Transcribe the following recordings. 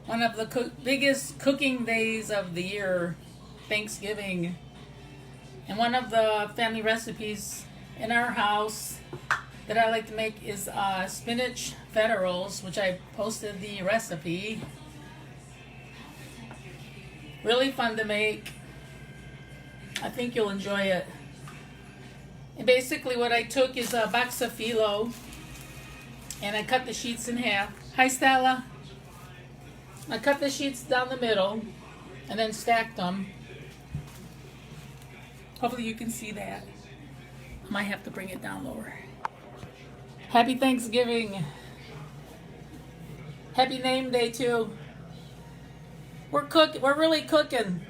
One of the biggest cooking days of the year, Thanksgiving. And one of the family recipes in our house that I like to make is spinach feta rolls, which I posted the recipe. Really fun to make. I think you'll enjoy it. And basically what I took is a box of phyllo and I cut the sheets in half. Hi Stella. I cut the sheets down the middle and then stacked them. Hopefully you can see that. I might have to bring it down lower. Happy Thanksgiving. Happy name day too. We're really cooking.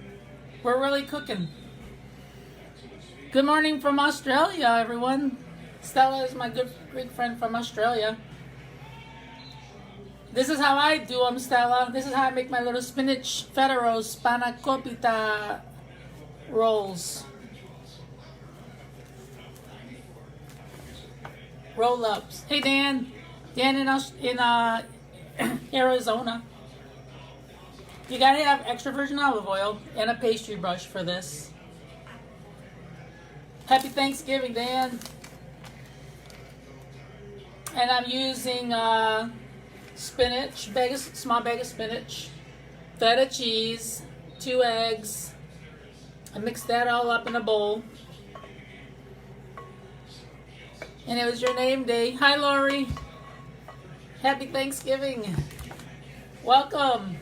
We're really cooking. Good morning from Australia, everyone. Stella is my good Greek friend from Australia. This is how I do them, Stella. This is how I make my little spinach feta rolls, spanakopita rolls. Roll-ups. Hey, Dan. Dan in Arizona. You gotta have extra virgin olive oil and a pastry brush for this. Happy Thanksgiving, Dan. And I'm using spinach, small bag of spinach, feta cheese, 2 eggs. I mixed that all up in a bowl. And it was your name day. Hi, Lori. Happy Thanksgiving. Welcome.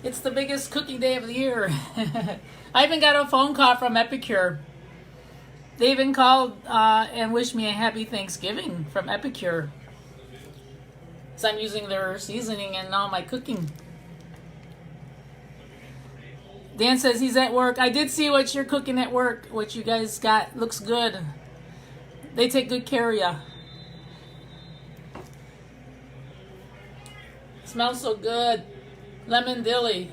It's the biggest cooking day of the year. I even got a phone call from Epicure. They even called and wished me a happy Thanksgiving from Epicure. So I'm using their seasoning in all my cooking. Dan says he's at work. I did see what you're cooking at work. What you guys got looks good. They take good care of you. Smells so good. Lemon dilly.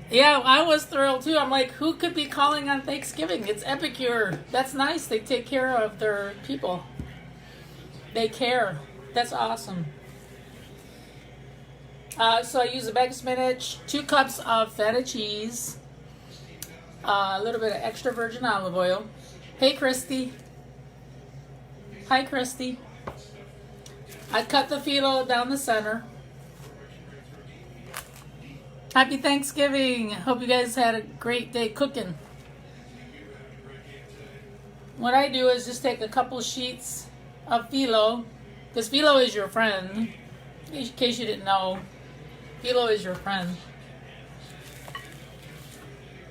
Yeah, I was thrilled too. I'm like, who could be calling on Thanksgiving? It's Epicure. That's nice. They take care of their people. They care. That's awesome. So I use a bag of spinach, 2 cups of feta cheese, a little bit of extra virgin olive oil. Hey, Christy. Hi, Christy. I cut the phyllo down the center. Happy Thanksgiving. Hope you guys had a great day cooking. What I do is just take a couple sheets of phyllo, because phyllo is your friend. In case you didn't know, phyllo is your friend.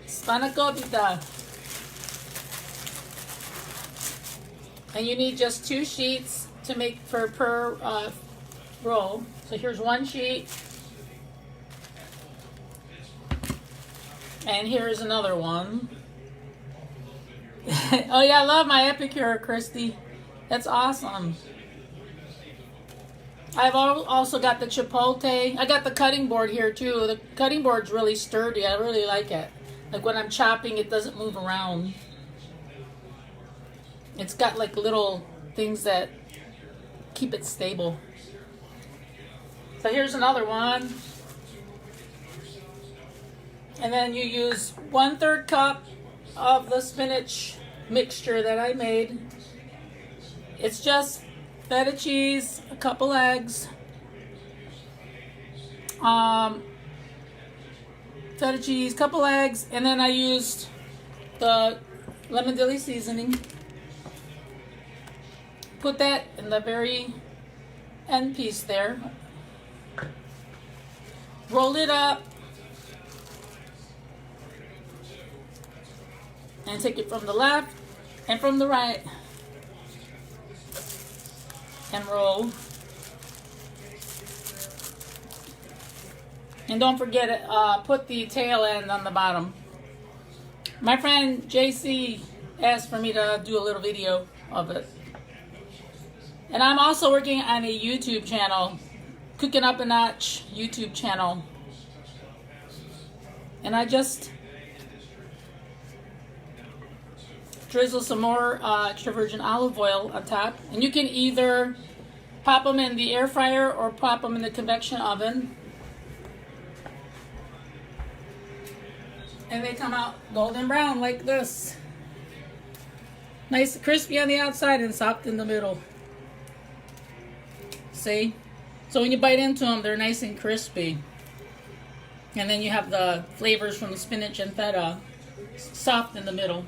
Spanakopita. And you need just 2 sheets to make per roll. So here's 1 sheet. And here's another one. Oh yeah, I love my Epicure, Christy. That's awesome. I've also got the chipotle. I got the cutting board here too. The cutting board's really sturdy. I really like it. Like when I'm chopping, it doesn't move around. It's got like little things that keep it stable. So here's another one. And then you use 1/3 cup of the spinach mixture that I made. It's just feta cheese, a couple eggs, feta cheese, couple eggs, and then I used the lemon dilly seasoning. Put that in the very end piece there. Roll it up. And take it from the left and from the right. And roll. And don't forget it, put the tail end on the bottom. My friend JC asked for me to do a little video of it. And I'm also working on a YouTube channel, Cooking Up a Notch YouTube channel. And I just drizzle some more extra virgin olive oil on top. And you can either Pop them in the air fryer or pop them in the convection oven. And they come out golden brown like this. Nice crispy on the outside and soft in the middle. See? So when you bite into them, they're nice and crispy. And then you have the flavors from the spinach and feta, soft in the middle.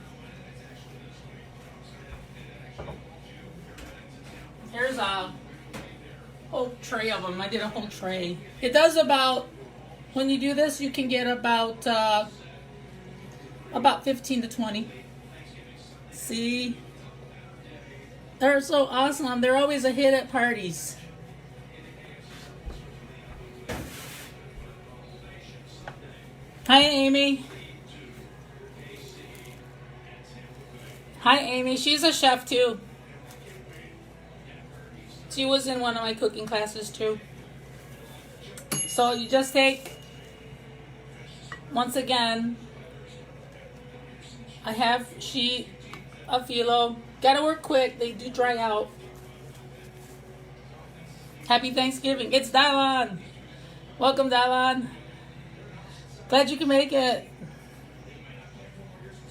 Here's a whole tray of them. I did a whole tray. It does about, when you do this, you can get about 15 to 20. See? They're so awesome. They're always a hit at parties. Hi, Amy. Hi, Amy. She's a chef, too. She was in one of my cooking classes, too. So you just take, once again, a half sheet of phyllo. Gotta work quick. They do dry out. Happy Thanksgiving. It's Dylan. Welcome, Dylan. Glad you can make it.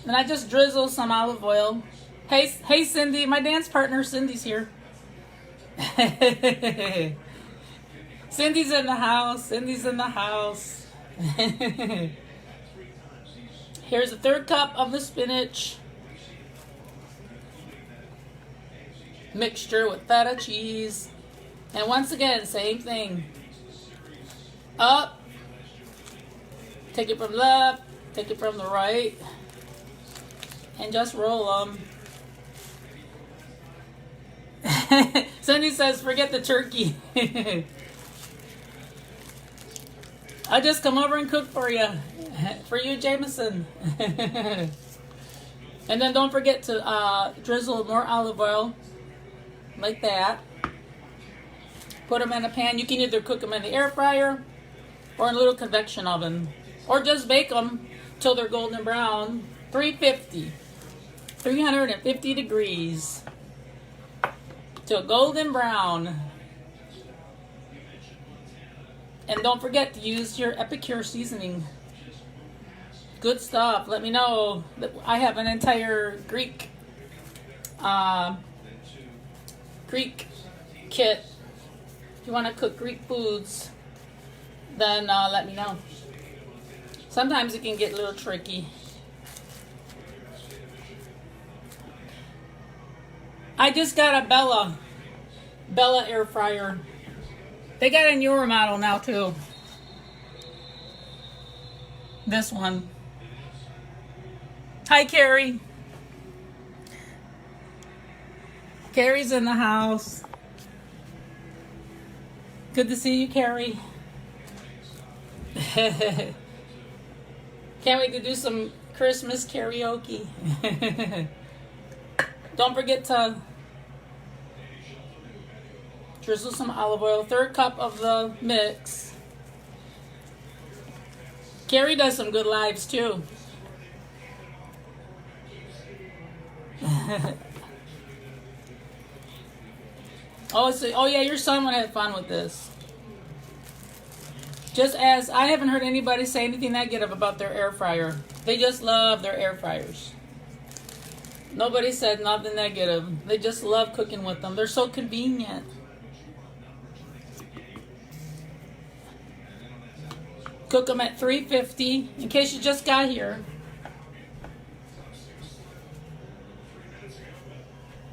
And I just drizzle some olive oil. Hey, Cindy. My dance partner, Cindy's here. Cindy's in the house. Cindy's in the house. Here's a 1/3 cup of the spinach mixture with feta cheese. And once again, same thing. Up. Take it from the left. Take it from the right. And just roll them. Cindy says, forget the turkey. I'll just come over and cook for you. For you, Jameson. And then don't forget to drizzle more olive oil. Like that. Put them in a pan. You can either cook them in the air fryer or in a little convection oven. Or just bake them till they're golden brown. 350 degrees. Till golden brown. And don't forget to use your Epicure seasoning. Good stuff. Let me know. I have an entire Greek kit. If you want to cook Greek foods, then let me know. Sometimes it can get a little tricky. I just got a Bella air fryer. They got a newer model now too. This one. Hi, Carrie. Carrie's in the house. Good to see you, Carrie. Can't wait to do some Christmas karaoke. Don't forget to drizzle some olive oil. 1/3 cup of the mix. Carrie does some good lives too. Oh yeah, your son would have fun with this. Just as I haven't heard anybody say anything negative about their air fryer. They just love their air fryers. Nobody said nothing negative. They just love cooking with them. They're so convenient. Cook them at 350 in case you just got here.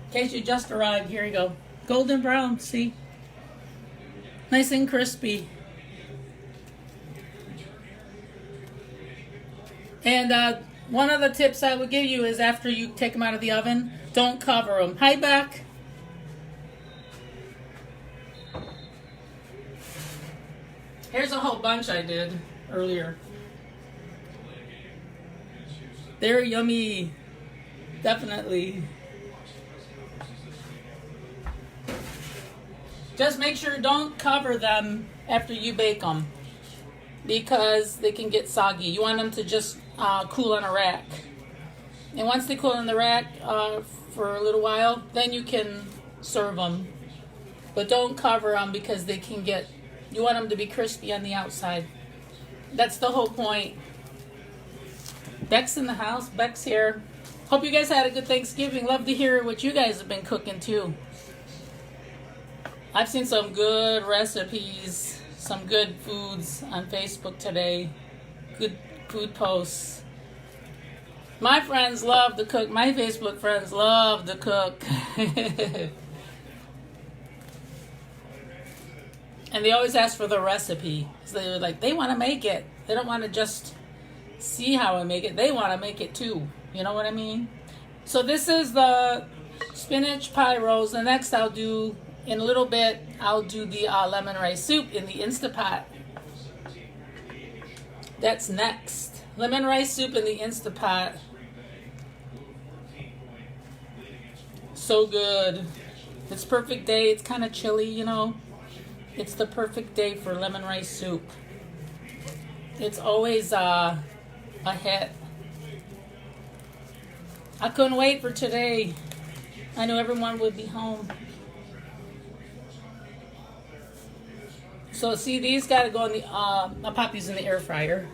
In case you just arrived, here you go. Golden brown, see? Nice and crispy. And one of the tips I would give you is after you take them out of the oven, don't cover them. Hi, Beck. Here's a whole bunch I did earlier. They're yummy. Definitely. Just make sure don't cover them after you bake them because they can get soggy. You want them to just cool on a rack. And once they cool on the rack for a little while, then you can serve them. But don't cover them because they can get, you want them to be crispy on the outside. That's the whole point. Beck's in the house. Beck's here. Hope you guys had a good Thanksgiving. Love to hear what you guys have been cooking too. I've seen some good recipes, some good foods on Facebook today. Good food posts. My friends love to cook. My Facebook friends love to cook. And they always ask for the recipe. So they're like, they want to make it. They don't want to just see how I make it. They want to make it too. You know what I mean? So this is the spinach pie rolls. The next I'll do, in a little bit, I'll do the lemon rice soup in the Instapot. That's next. Lemon rice soup in the Instapot. So good. It's perfect day. It's kind of chilly, you know. It's the perfect day for lemon rice soup. It's always a hit. I couldn't wait for today. I knew everyone would be home. So see, these gotta go in the, I'll pop these in the air fryer.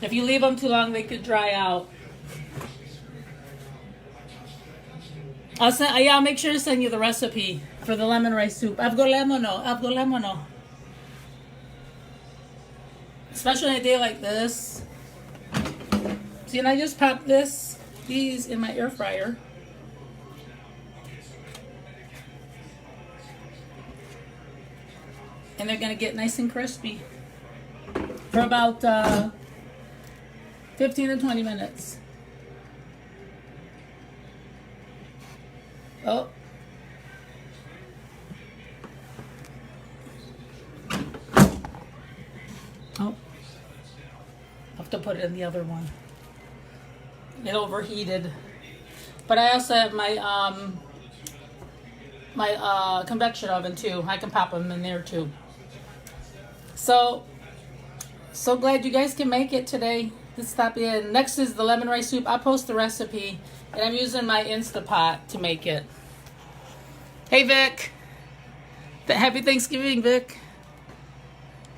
If you leave them too long, they could dry out. I'll make sure to send you the recipe for the lemon rice soup. Avgolemono. Especially on a day like this. See, and I just popped these in my air fryer. And they're gonna get nice and crispy for about 15 to 20 minutes. Oh. Oh. I have to put it in the other one. It overheated. But I also have my convection oven too. I can pop them in there too. So glad you guys can make it today. Let's stop in. Next is the lemon rice soup. I'll post the recipe, and I'm using my Instapot to make it. Hey Vic, happy Thanksgiving, Vic.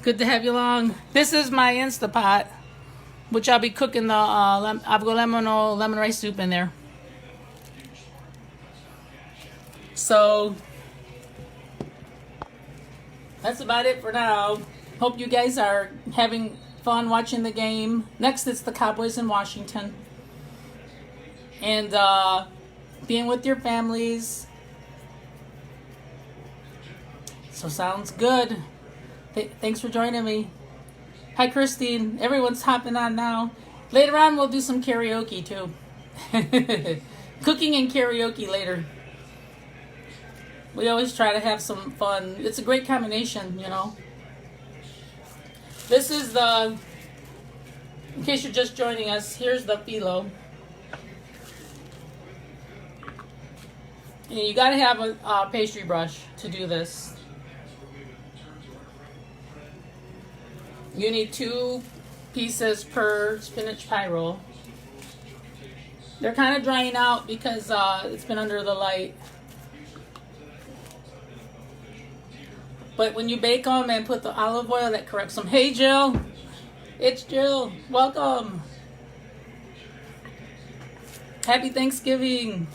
Good to have you along. This is my Instapot, which I'll be cooking the avgolemono lemon rice soup in there. So that's about it for now. Hope you guys are having fun watching the game. Next, it's the Cowboys in Washington. And being with your families. So sounds good. Thanks for joining me. Hi, Christine. Everyone's hopping on now. Later on, we'll do some karaoke, too. Cooking and karaoke later. We always try to have some fun. It's a great combination, you know. This is the, in case you're just joining us, here's the phyllo. And you got to have a pastry brush to do this. You need 2 pieces per spinach pie roll. They're kind of drying out because it's been under the light. But when you bake them and put the olive oil, that corrects them. Hey, Jill. It's Jill. Welcome. Happy Thanksgiving.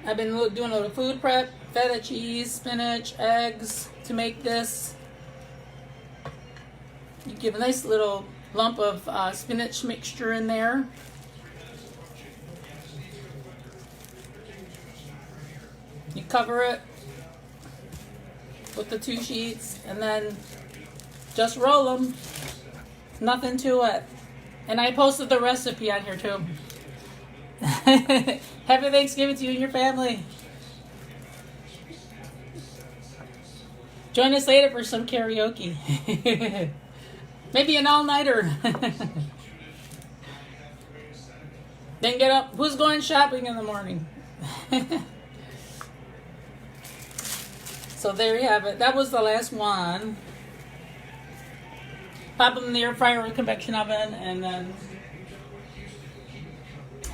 I've been doing a little food prep. Feta cheese, spinach, eggs to make this. You give a nice little lump of spinach mixture in there. You cover it with the 2 sheets and then just roll them. Nothing to it. And I posted the recipe on here too. Happy Thanksgiving to you and your family. Join us later for some karaoke. Maybe an all-nighter. Then get up. Who's going shopping in the morning? So there you have it. That was the last one. Pop them in the air fryer or convection oven, and then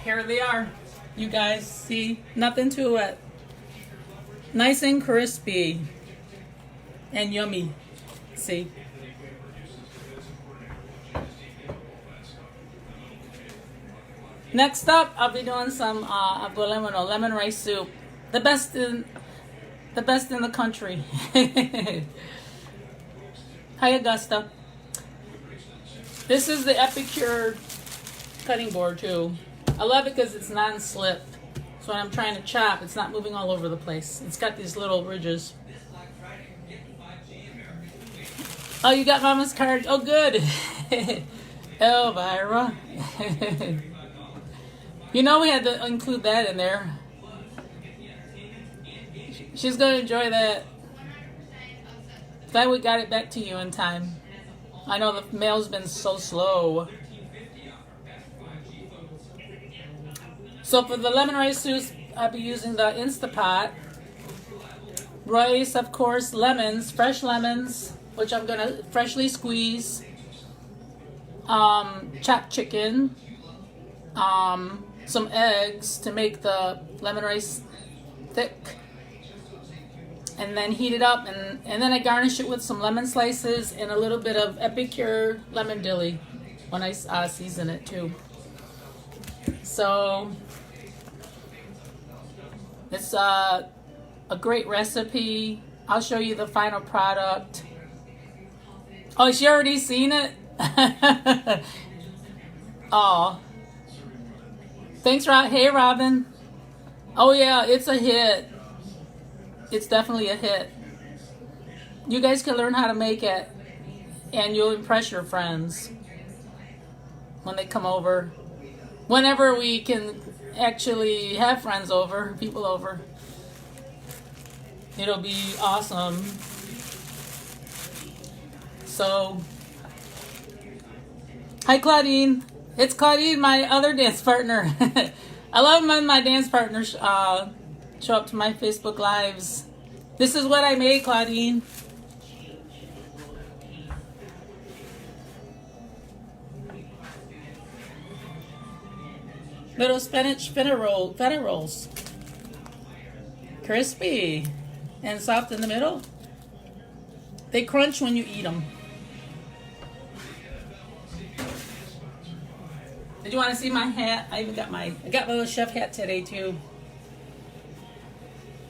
here they are. You guys see? Nothing to it. Nice and crispy. And yummy. See? Next up, I'll be doing some lemon rice soup. The best in the country. Hi, Augusta. This is the Epicure cutting board too. I love it because it's non-slip. So when I'm trying to chop, it's not moving all over the place. It's got these little ridges. Oh, you got Mama's card? Oh, good. Elvira. You know we had to include that in there. She's going to enjoy that. Glad we got it back to you in time. I know the mail's been so slow. So for the lemon rice soup, I'll be using the Instapot. Rice, of course, lemons, fresh lemons, which I'm going to freshly squeeze. Chopped chicken. Some eggs to make the lemon rice thick. And then heat it up, and then I garnish it with some lemon slices and a little bit of Epicure lemon dilly when I season it too. So it's a great recipe. I'll show you the final product. Oh, she already seen it? Oh. Thanks, Rob. Hey, Robin. Oh yeah, it's a hit. It's definitely a hit. You guys can learn how to make it, and you'll impress your friends when they come over. Whenever we can actually have friends over, people over, it'll be awesome. So, hi Claudine. It's Claudine, my other dance partner. I love when my dance partners show up to my Facebook Lives. This is what I made, Claudine. Little spinach feta rolls. Crispy and soft in the middle. They crunch when you eat them. Did you want to see my hat? I got my little chef hat today too.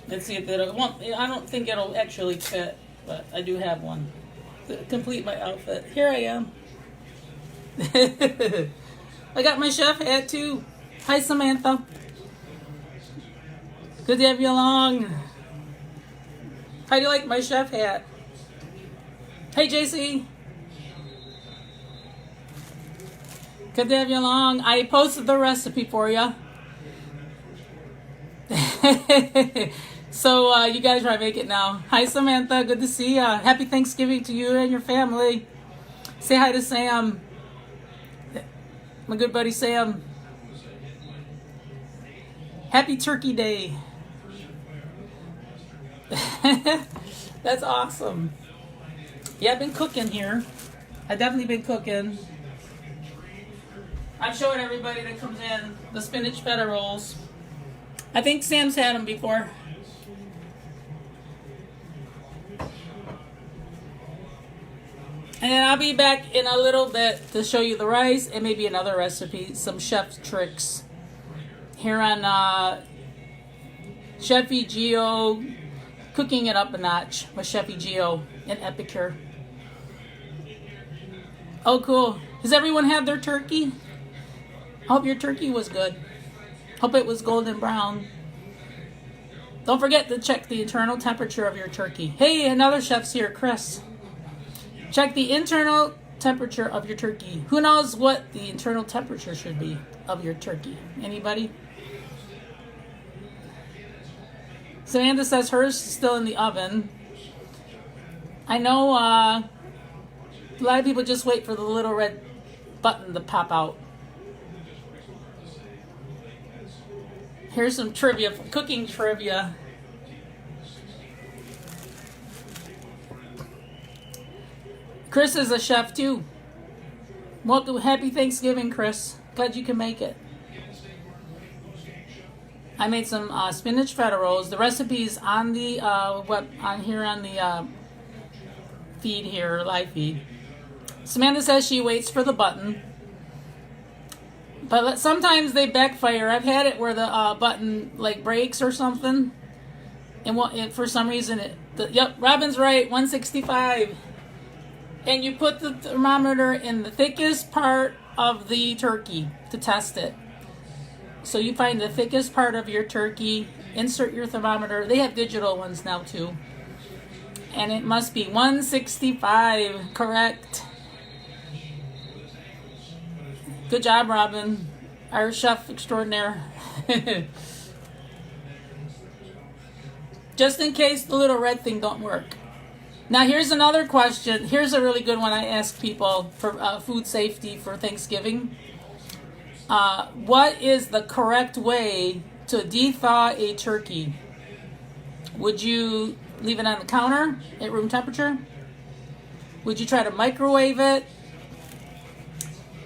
Let's see if it'll. I don't think it'll actually fit, but I do have one to complete my outfit. Here I am. I got my chef hat too. Hi Samantha. Good to have you along. How do you like my chef hat? Hey JC. Good to have you along. I posted the recipe for you. So you guys try to make it now. Hi Samantha, good to see ya. Happy Thanksgiving to you and your family. Say hi to Sam. My good buddy Sam. Happy Turkey Day. That's awesome. Yeah, I've been cooking here. I've definitely been cooking. I'm showing everybody that comes in the spinach feta rolls. I think Sam's had them before. And then I'll be back in a little bit to show you the rice and maybe another recipe, some chef tricks. Here on Chefy Geo, cooking it up a notch with Chefy Geo and Epicure. Oh, cool. Does everyone have their turkey? Hope your turkey was good. Hope it was golden brown. Don't forget to check the internal temperature of your turkey. Hey, another chef's here, Chris. Check the internal temperature of your turkey. Who knows what the internal temperature should be of your turkey? Anybody? Samantha says hers is still in the oven. I know a lot of people just wait for the little red button to pop out. Here's some trivia, cooking trivia. Chris is a chef too. Welcome, happy Thanksgiving, Chris. Glad you can make it. I made some spinach feta rolls. The recipe's on the feed here, live feed. Samantha says she waits for the button, but sometimes they backfire. I've had it where the button like breaks or something, and for some reason yep, Robin's right, 165. And you put the thermometer in the thickest part of the turkey to test it. So you find the thickest part of your turkey, insert your thermometer. They have digital ones now too. And it must be 165, correct. Good job, Robin, our chef extraordinaire. Just in case the little red thing don't work. Now here's another question. Here's a really good one I ask people for food safety for Thanksgiving. What is the correct way to de-thaw a turkey? Would you leave it on the counter at room temperature? Would you try to microwave it?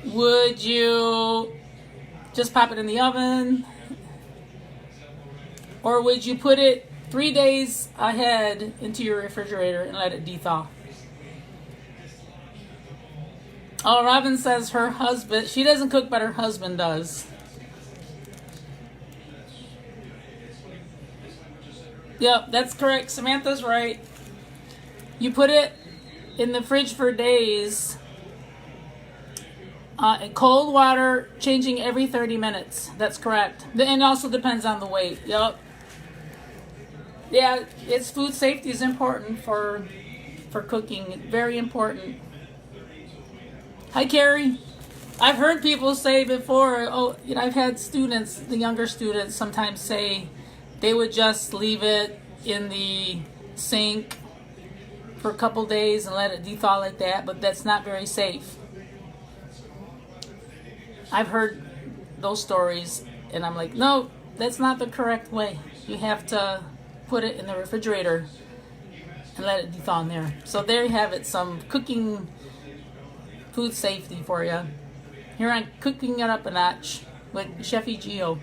Would you just pop it in the oven? Or would you put it 3 days ahead into your refrigerator and let it de-thaw? Oh, Robin says her husband, she doesn't cook, but her husband does. Yep, that's correct. Samantha's right. You put it in the fridge for days. In cold water, changing every 30 minutes. That's correct. And it also depends on the weight. Yep. Yeah, it's food safety is important for cooking. Very important. Hi, Carrie. I've heard people say before, I've had students, the younger students, sometimes say they would just leave it in the sink for a couple days and let it de-thaw like that, but that's not very safe. I've heard those stories, and I'm like, no, that's not the correct way. You have to put it in the refrigerator and let it de-thaw in there. So there you have it, some cooking food safety for you. Here I'm cooking it up a notch with Chefy Gio.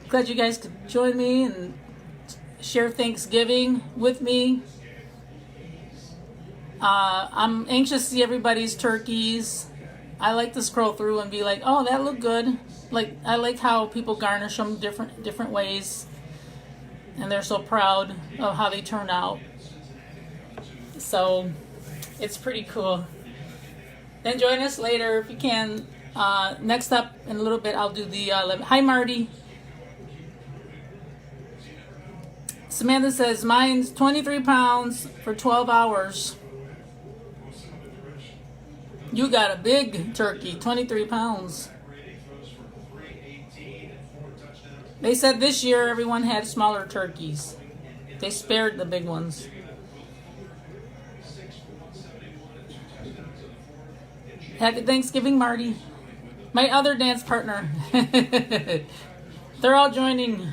Glad you guys could join me and share Thanksgiving with me. I'm anxious to see everybody's turkeys. I like to scroll through and be like, oh, that looked good. Like, I like how people garnish them different ways, and they're so proud of how they turn out. So it's pretty cool. Then join us later if you can. Next up in a little bit, I'll do the hi, Marty. Samantha says, mine's 23 pounds for 12 hours. You got a big turkey, 23 pounds. They said this year everyone had smaller turkeys. They spared the big ones. Happy Thanksgiving, Marty. My other dance partner. They're all joining.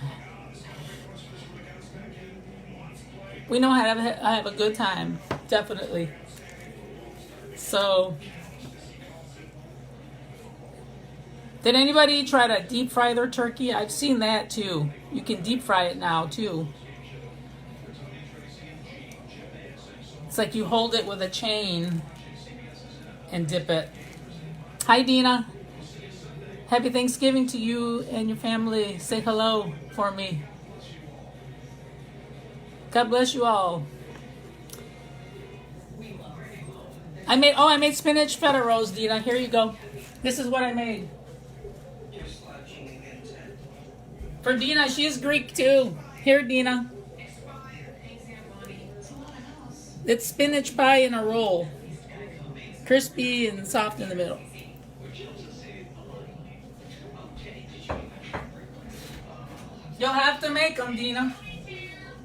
We know how to have a good time, definitely. So, did anybody try to deep fry their turkey? I've seen that too. You can deep fry it now too. It's like you hold it with a chain and dip it. Hi, Dina. Happy Thanksgiving to you and your family. Say hello for me. God bless you all. I made spinach feta rolls, Dina. Here you go. This is what I made. For Dina, she's Greek too. Here, Dina. It's spinach pie in a roll. Crispy and soft in the middle. You'll have to make them, Dina.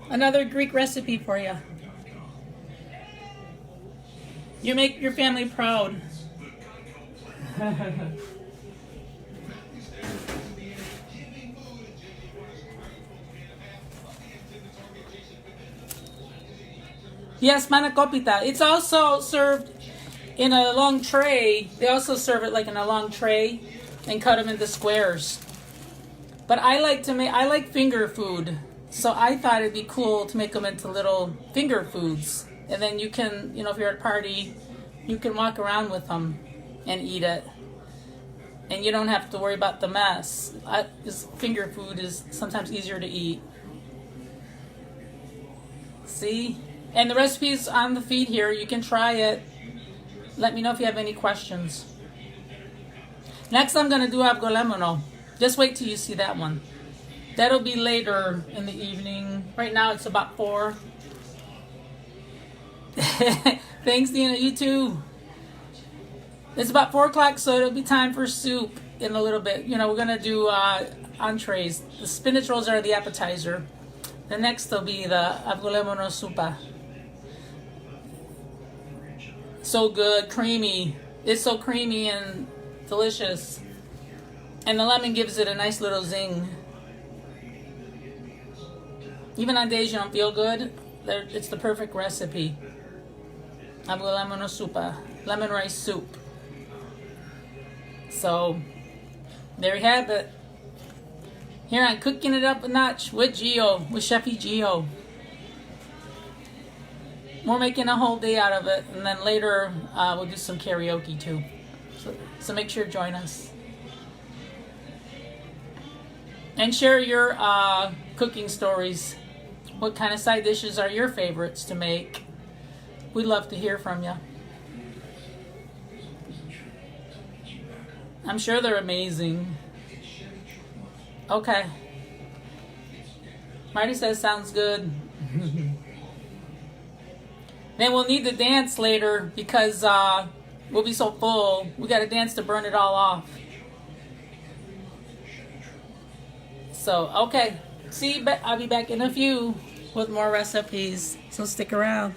Another Greek recipe for you. You make your family proud. Yes, manakopita. It's also served in a long tray. They also serve it like in a long tray and cut them into squares. But I like finger food. So I thought it'd be cool to make them into little finger foods. And then you can, if you're at a party, you can walk around with them and eat it. And you don't have to worry about the mess. This finger food is sometimes easier to eat. See? And the recipe's on the feed here. You can try it. Let me know if you have any questions. Next I'm going to do avgolemono. Just wait till you see that one. That'll be later in the evening. Right now it's about 4. Thanks, Dina. You too. It's about 4 o'clock, so it'll be time for soup in a little bit. We're going to do entrees. The spinach rolls are the appetizer. The next will be the avgolemono supa. So good, creamy. It's so creamy and delicious. And the lemon gives it a nice little zing. Even on days you don't feel good, it's the perfect recipe. Avgolemono supa, lemon rice soup. So, there you have it. Here I'm cooking it up a notch with Gio, with Chefy Gio. We're making a whole day out of it, and then later we'll do some karaoke too. So make sure to join us. And share your cooking stories. What kind of side dishes are your favorites to make? We'd love to hear from you. I'm sure they're amazing. Okay. Marty says sounds good. Then we'll need to dance later because we'll be so full. We got to dance to burn it all off. So, okay. See, I'll be back in a few with more recipes. So stick around.